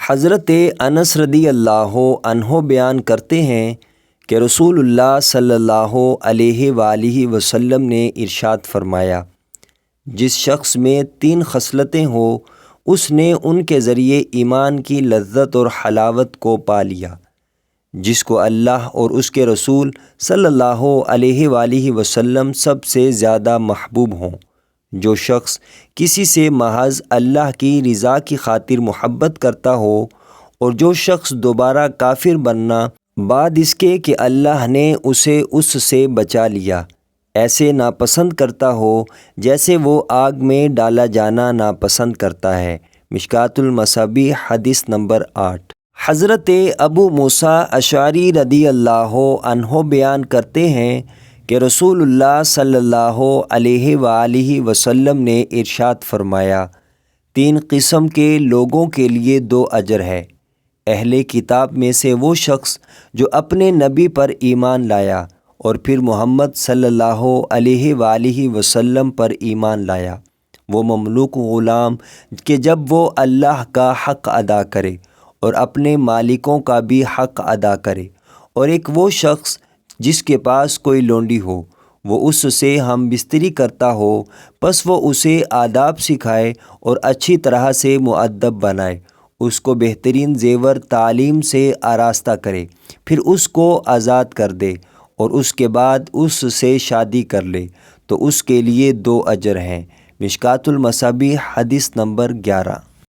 حضرت انس رضی اللہ عنہ بیان کرتے ہیں کہ رسول اللہ صلی اللہ علیہ وآلہ وسلم نے ارشاد فرمایا، جس شخص میں 3 خصلتیں ہوں اس نے ان کے ذریعے ایمان کی لذت اور حلاوت کو پا لیا، جس کو اللہ اور اس کے رسول صلی اللہ علیہ وآلہ وسلم سب سے زیادہ محبوب ہوں۔ جو شخص کسی سے محض اللہ کی رضا کی خاطر محبت کرتا ہو، اور جو شخص دوبارہ کافر بننا بعد اس کے کہ اللہ نے اسے اس سے بچا لیا، ایسے ناپسند کرتا ہو جیسے وہ آگ میں ڈالا جانا ناپسند کرتا ہے۔ مشکوٰۃ المصابیح حدیث نمبر 8۔ حضرت ابو موسیٰ اشعری رضی اللہ عنہ بیان کرتے ہیں کہ رسول اللہ صلی اللہ علیہ وآلہ وسلم نے ارشاد فرمایا، 3 قسم کے لوگوں کے لیے 2 اجر ہے۔ اہل کتاب میں سے وہ شخص جو اپنے نبی پر ایمان لایا اور پھر محمد صلی اللہ علیہ وآلہ وسلم پر ایمان لایا، وہ مملوک غلام کہ جب وہ اللہ کا حق ادا کرے اور اپنے مالکوں کا بھی حق ادا کرے، اور ایک وہ شخص جس کے پاس کوئی لونڈی ہو، وہ اس سے ہم بستری کرتا ہو، پس وہ اسے آداب سکھائے اور اچھی طرح سے مؤدب بنائے، اس کو بہترین زیور تعلیم سے آراستہ کرے، پھر اس کو آزاد کر دے اور اس کے بعد اس سے شادی کر لے، تو اس کے لیے 2 اجر ہیں۔ مشکوٰۃ المصابیح حدیث نمبر 11۔